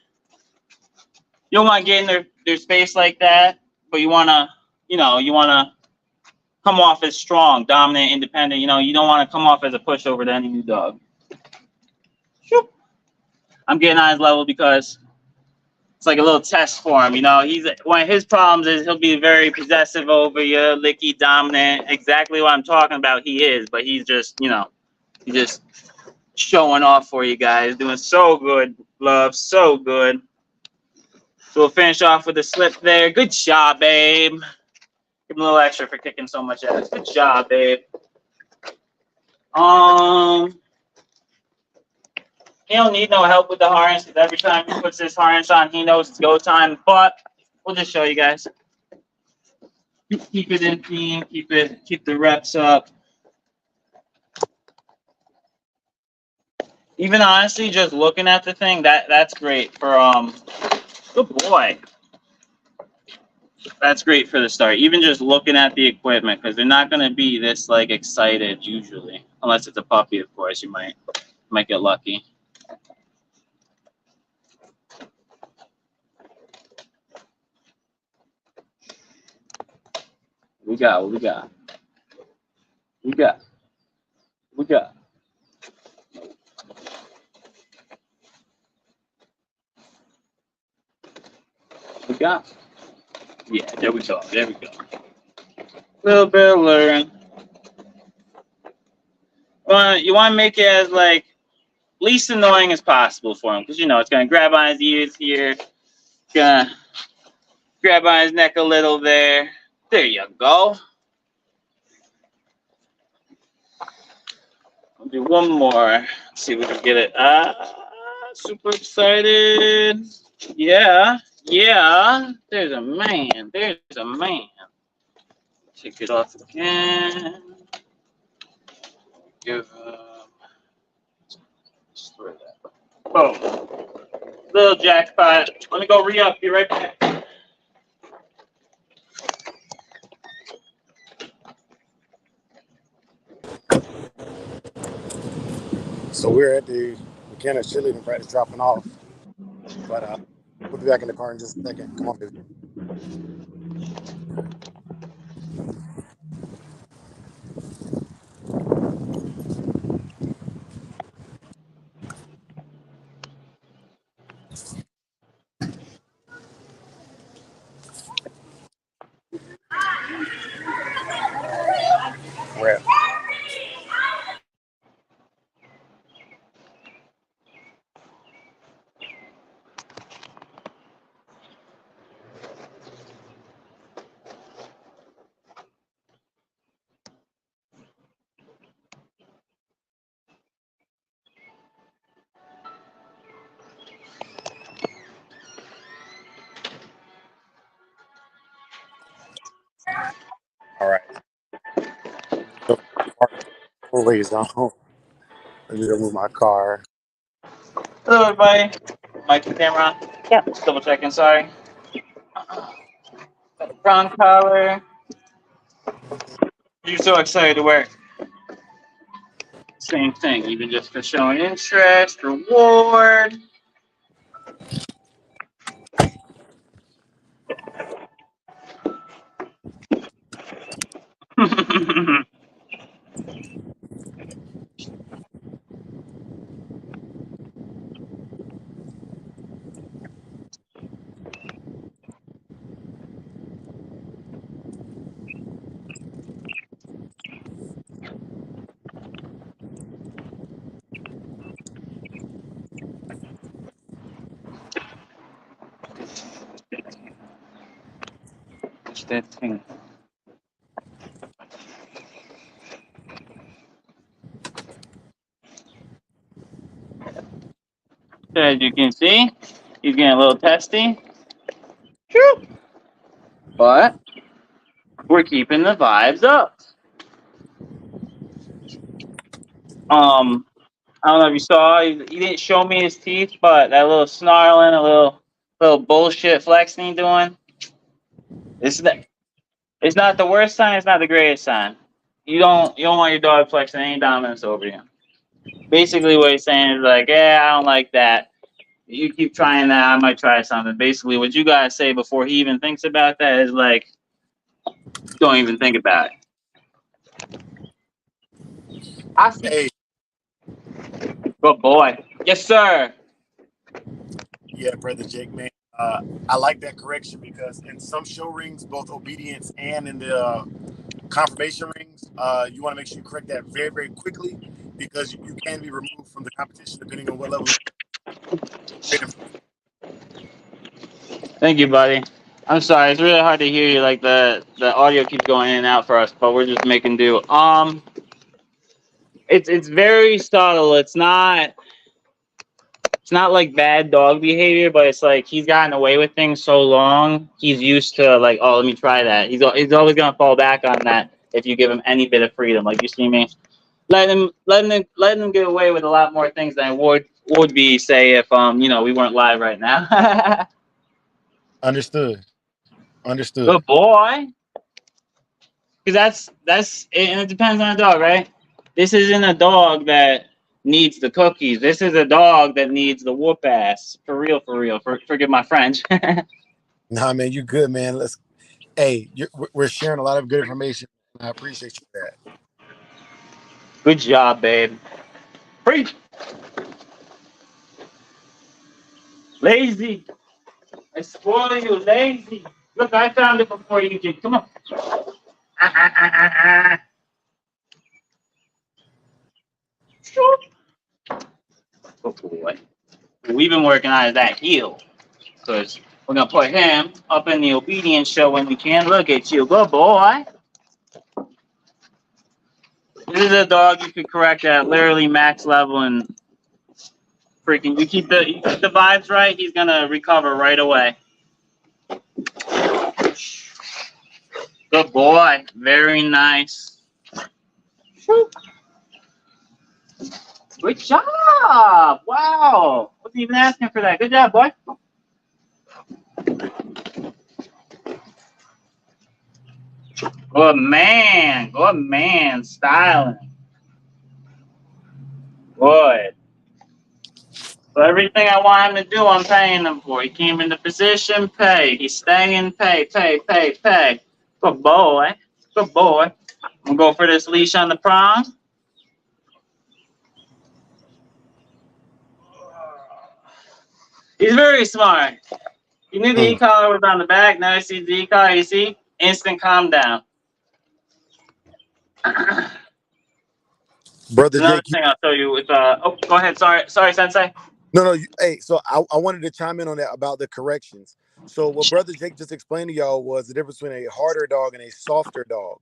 You don't want to get in their space like that, but you want to, you know, you want to come off as strong, dominant, independent. You know, you don't want to come off as a pushover to any new dog. Shoop. I'm getting on his level because it's like a little test for him. You know, he's one of his problems is he'll be very possessive over you, licky, dominant. Exactly what I'm talking about. He is, but he's just, you know, he's just showing off for you guys, doing so good, love, so good. So we'll finish off with a slip there. Good job, babe. Give him a little extra for kicking so much ass. Good job, babe. He don't need no help with the harness because every time he puts this harness on, he knows it's go time. But we'll just show you guys. Keep it in theme. Keep the reps up. Even honestly, just looking at the thing, that's great for good boy. That's great for the start. Even just looking at the equipment, because they're not gonna be this like excited usually, unless it's a puppy, of course. You might get lucky. We got. What we got? We got. We got. We got. Yeah, there we go. There we go. Little bit of learn. You want to make it as like least annoying as possible for him, because you know it's gonna grab on his ears here, gonna grab on his neck a little there. There you go. I'll do one more. Let's see if we can get it. Super excited. Yeah. There's a man. There's a man. Take it off again. Give destroy that. Boom. Little jackpot. Let me go re-up. Be right back. So we're at the mechanics cheerleading practice dropping off. But we'll be back in the car in just a second. Come on, baby. We're at Always on. Let me remove my car. Hello, everybody. Mic and camera. Yep. Just double checking. Sorry. Got the prong collar. You're so excited to wear. Same thing, even just for showing interest, reward. What's that thing? As you can see, he's getting a little testy. True. But we're keeping the vibes up. I don't know if you saw, he didn't show me his teeth, but that little snarling, a little bullshit flexing he doing. It's not the worst sign, it's not the greatest sign. You don't want your dog flexing any dominance over you. Basically what he's saying is like, yeah, I don't like that. You keep trying that, I might try something. Basically what you gotta say before he even thinks about that is like, don't even think about it. I see. Hey, Good boy. Yes, sir. yeah, brother Jake, man. I like that correction because in some show rings, both obedience and in the confirmation rings, you want to make sure you correct that very, very quickly because you can be removed from the competition depending on what level. Thank you, buddy. I'm sorry, it's really hard to hear you. Like the audio keeps going in and out for us, but we're just making do. It's very subtle. It's not like bad dog behavior, but it's like he's gotten away with things so long. He's used to like, oh, let me try that. He's always gonna fall back on that if you give him any bit of freedom. Like you see me, letting him get away with a lot more things than would be say if we weren't live right now. Understood. Good boy. Because that's and it depends on the dog, right? This isn't a dog that needs the cookies. This is a dog that needs the whoop ass. For real. Forgive my French. Nah, man, you good, man. We're sharing a lot of good information. I appreciate you for that. Good job, babe. Preach. Lazy. I spoil you, lazy. Look, I found it before you did. Come on. Good boy. We've been working on that heel. Because we're going to put him up in the obedience show when we can. Look at you. Good boy. This is a dog you could correct at literally max level and freaking you keep the vibes right, he's gonna recover right away. Good boy. Very nice. Good job. Wow. Wasn't even asking for that. Good job, boy. Good man. Good man. Styling. Good. So everything I want him to do, I'm paying him for. He came into position, pay. He's staying, pay. Good boy. Good boy. I'm going to go for this leash on the prong. He's very smart. You knew the e-collar was on the back. Now you see the e-collar. You see? Instant calm down. Brother Another Jake, thing I'll show you is oh, go ahead. Sorry, Sensei. No, hey, so I wanted to chime in on that about the corrections. So what Brother Jake just explained to y'all was the difference between a harder dog and a softer dog.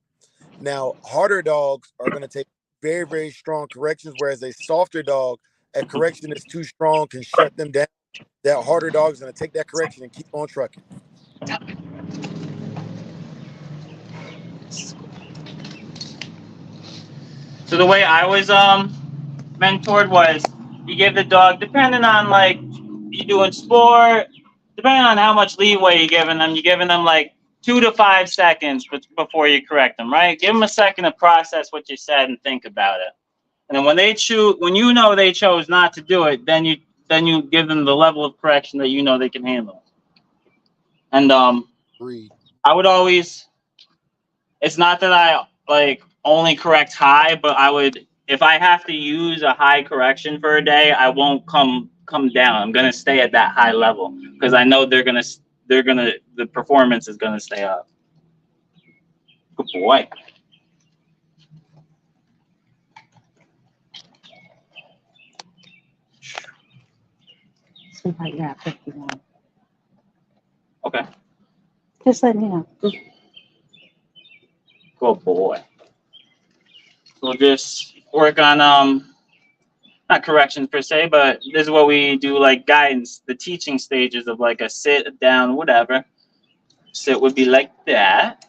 Now, harder dogs are going to take very, very strong corrections, whereas a softer dog, a correction that's too strong can shut them down. That harder dog is going to take that correction and keep on trucking. So the way I was mentored was you give the dog, depending on like you doing sport, depending on how much leeway you're giving them like 2 to 5 seconds before you correct them, right? Give them a second to process what you said and think about it. And then when you know they chose not to do it, then you give them the level of correction that you know they can handle. And Agreed. I would always, it's not that I like only correct high, but I would, if I have to use a high correction for a day, I won't come down. I'm gonna stay at that high level because I know the performance is gonna stay up. Good boy. Yeah, 51. Okay. Just letting you know. Good boy. We'll just work on not corrections per se, but this is what we do, like guidance, the teaching stages of like a sit, a down, whatever. Sit would be like that.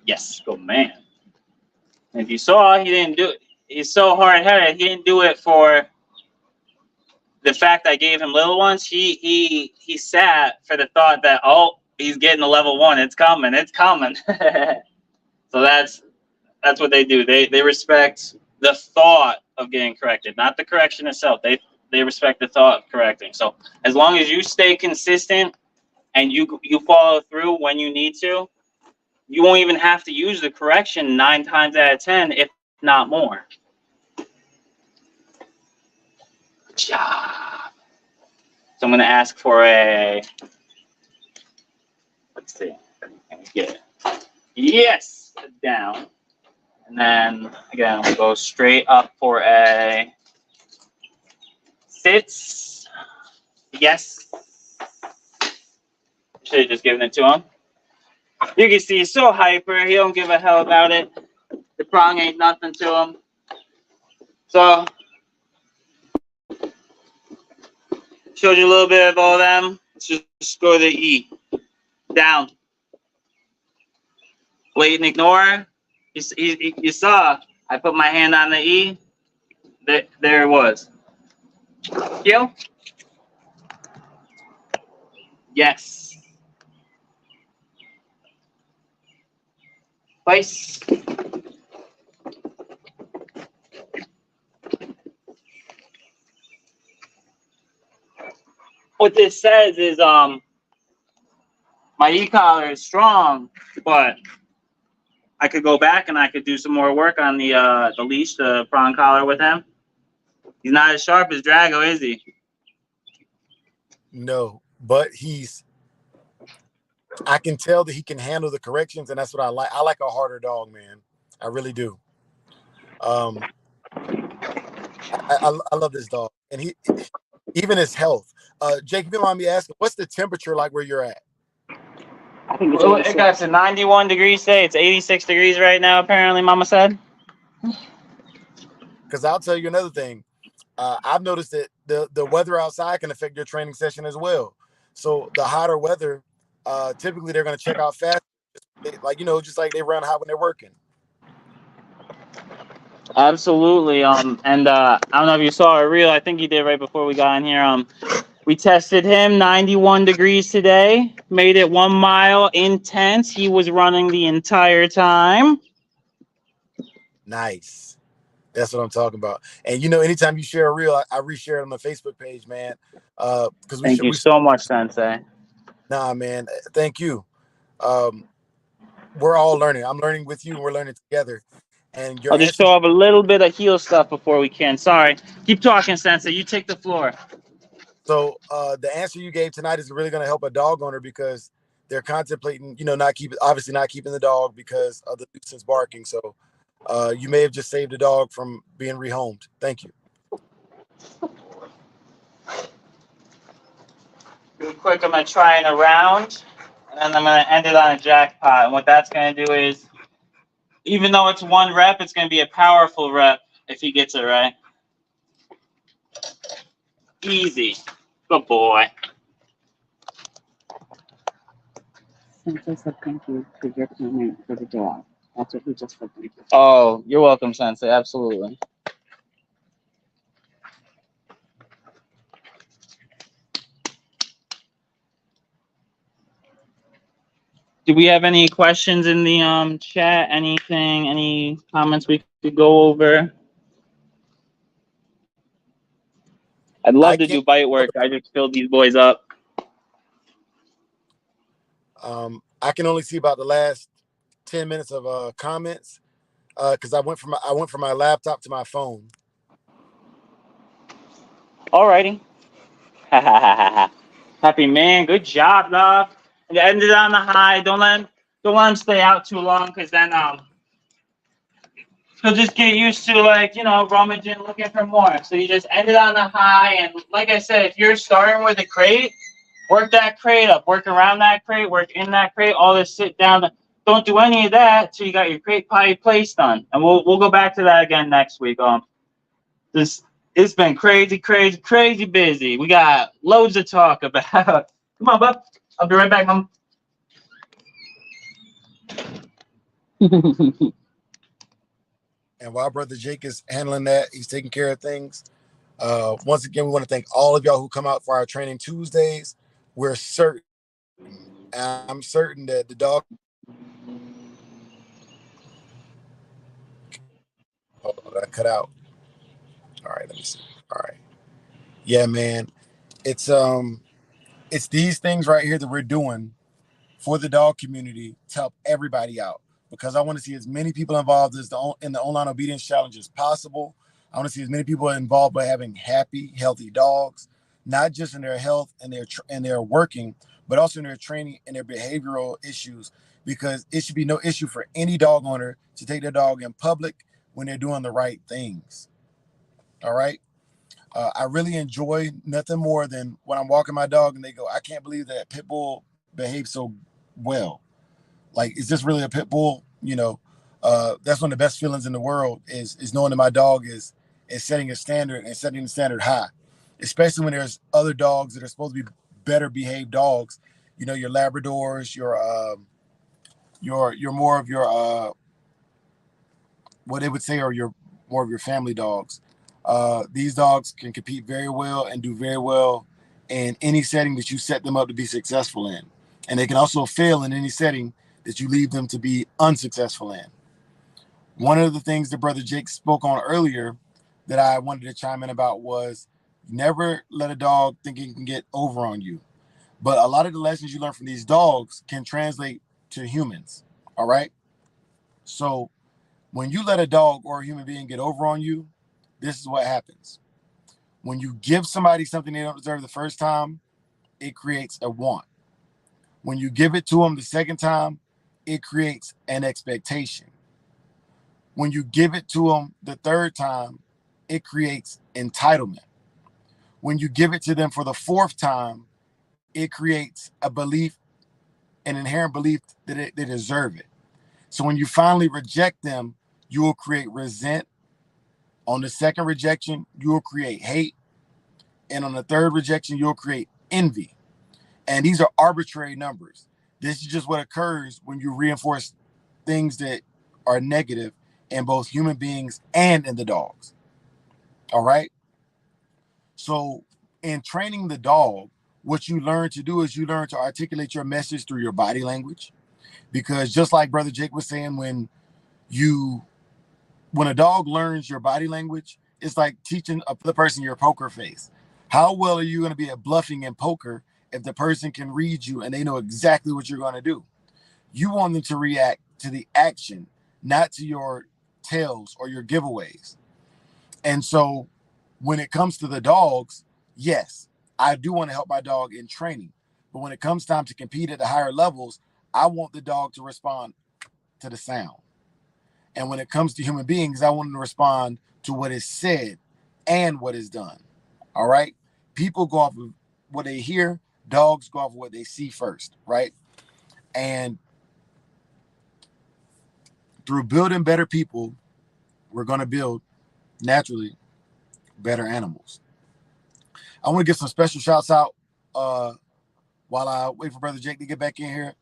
Yes, good man. And if you saw, he didn't do it. He's so hard-headed. He didn't do it for the fact I gave him little ones. He sat for the thought that, oh, he's getting a level 1. It's coming. It's coming. So that's what they do. They respect the thought of getting corrected, not the correction itself. They respect the thought of correcting. So as long as you stay consistent and you follow through when you need to, you won't even have to use the correction 9 times out of 10, if not more. Good job. So I'm going to ask for a, let's see, can we get it? Yes, down. And then, again, we'll go straight up for a sits. Yes. Should have just given it to him. You can see he's so hyper. He don't give a hell about it. The prong ain't nothing to him. So, showed you a little bit of all of them. Let's just go to the E. Down. Wait and ignore. You saw, I put my hand on the E. There it was. Kill. Yes. Place. What this says is my e-collar is strong, but I could go back and I could do some more work on the leash, the prong collar with him. He's not as sharp as Drago, is he? No, but I can tell that he can handle the corrections, and that's what I like. I like a harder dog, man. I really do. I love this dog, and even his health. Jake, if you don't mind me asking, what's the temperature like where you're at? I think it's Well, it got to 91 degrees today. It's 86 degrees right now, apparently, Mama said. Because I'll tell you another thing. I've noticed that the weather outside can affect your training session as well. So the hotter weather, typically they're going to check out fast, just like they run hot when they're working. Absolutely. And I don't know if you saw a reel. I think you did right before we got in here. We tested him 91 degrees today. Made it 1 mile intense. He was running the entire time. Nice. That's what I'm talking about. And anytime you share a reel, I reshare it on the Facebook page, man. Because Thank you so much, Sensei. Nah, man. Thank you. We're all learning. I'm learning with you, and we're learning together. And I'll just show up a little bit of heel stuff before we can. Sorry. Keep talking, Sensei. You take the floor. So the answer you gave tonight is really going to help a dog owner because they're contemplating, not keeping the dog because of the nuisance barking. So you may have just saved a dog from being rehomed. Thank you. Real quick, I'm going to try an around, and I'm going to end it on a jackpot. And what that's going to do is, even though it's 1 rep, it's going to be a powerful rep if he gets it right. Easy. Good boy. Sensei said thank you for your comment for the dog. Oh, you're welcome, Sensei. Absolutely. Do we have any questions in the chat? Anything? Any comments we could go over? I'd I love to can't. do bite work. I just filled these boys up. I can only see about the last 10 minutes of comments because I went from my laptop to my phone. Alrighty. Happy man. Good job, love. And ended on the high. Don't let him stay out too long, because then he'll just get used to, like, rummaging, looking for more. So you just ended on the high, and like I said, if you're starting with a crate, work that crate up, work around that crate, work in that crate, all this sit down. Don't do any of that till you got your crate potty place done. And we'll go back to that again next week. It's been crazy, crazy, crazy busy. We got loads to talk about. Come on, bub. I'll be right back, Mom. And while Brother Jake is handling that, he's taking care of things. Once again, we want to thank all of y'all who come out for our training Tuesdays. We're certain, I'm certain that the dog. Oh, I cut out. All right, let me see. All right, yeah, man, it's these things right here that we're doing for the dog community to help everybody out, because I want to see as many people involved in the online obedience challenge as possible. I want to see as many people involved by having happy, healthy dogs, not just in their health and their working, but also in their training and their behavioral issues, because it should be no issue for any dog owner to take their dog in public when they're doing the right things. All right. I really enjoy nothing more than when I'm walking my dog and they go, I can't believe that pit bull behaves so well. Like, is this really a pit bull? That's one of the best feelings in the world is knowing that my dog is setting a standard and setting the standard high, especially when there's other dogs that are supposed to be better behaved dogs. Your Labradors, your more of your what they would say are your more of your family dogs. These dogs can compete very well and do very well in any setting that you set them up to be successful in. And they can also fail in any setting that you leave them to be unsuccessful in. One of the things that Brother Jake spoke on earlier that I wanted to chime in about was never let a dog think it can get over on you. But a lot of the lessons you learn from these dogs can translate to humans. All right. So when you let a dog or a human being get over on you, this is what happens. When you give somebody something they don't deserve the first time, it creates a want. When you give it to them the second time, it creates an expectation. When you give it to them the third time, it creates entitlement. When you give it to them for the fourth time, it creates a belief, an inherent belief that they deserve it. So when you finally reject them, you will create resent. On the second rejection, you will create hate. And on the third rejection, you'll create envy. And these are arbitrary numbers. This is just what occurs when you reinforce things that are negative in both human beings and in the dogs. All right. So in training the dog, what you learn to do is you learn to articulate your message through your body language. Because just like Brother Jake was saying, when a dog learns your body language, it's like teaching the person your poker face. How well are you going to be at bluffing in poker if the person can read you and they know exactly what you're going to do? You want them to react to the action, not to your tells or your giveaways. And so when it comes to the dogs, yes, I do want to help my dog in training. But when it comes time to compete at the higher levels, I want the dog to respond to the sound. And when it comes to human beings, I want them to respond to what is said and what is done. All right. People go off of what they hear. Dogs go off of what they see first. Right. And through building better people, we're going to build naturally better animals. I want to give some special shouts out while I wait for Brother Jake to get back in here.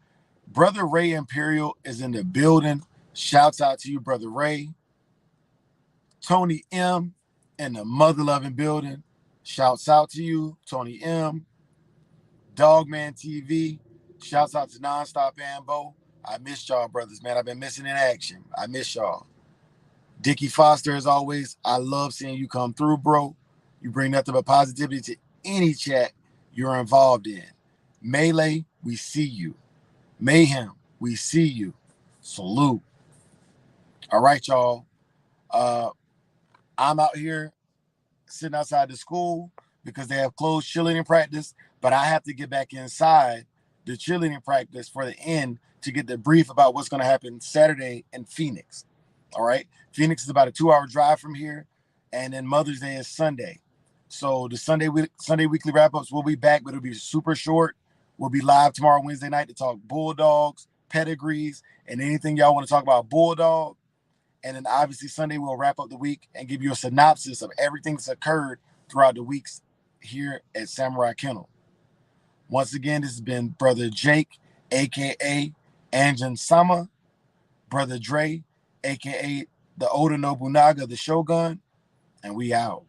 Brother Ray Imperial is in the building. Shouts out to you, Brother Ray. Tony M in the Mother Loving building. Shouts out to you, Tony M. Dogman TV. Shouts out to Nonstop Ambo. I missed y'all, brothers, man. I've been missing in action. I miss y'all. Dickie Foster, as always, I love seeing you come through, bro. You bring nothing but positivity to any chat you're involved in. Melee, we see you. Mayhem, we see you. Salute. All right, y'all. I'm out here sitting outside the school because they have closed cheerleading practice, but I have to get back inside the cheerleading practice for the end to get the brief about what's going to happen Saturday in Phoenix. All right. Phoenix is about a 2-hour drive from here. And then Mother's Day is Sunday. So the Sunday weekly wrap-ups will be back, but it'll be super short. We'll be live tomorrow, Wednesday night, to talk Bulldogs, pedigrees, and anything y'all want to talk about Bulldog. And then obviously Sunday we'll wrap up the week and give you a synopsis of everything that's occurred throughout the weeks here at Samurai Kennel. Once again, this has been Brother Jake, a.k.a. Anjan Sama, Brother Dre, a.k.a. the Oda Nobunaga, the Shogun, and we out.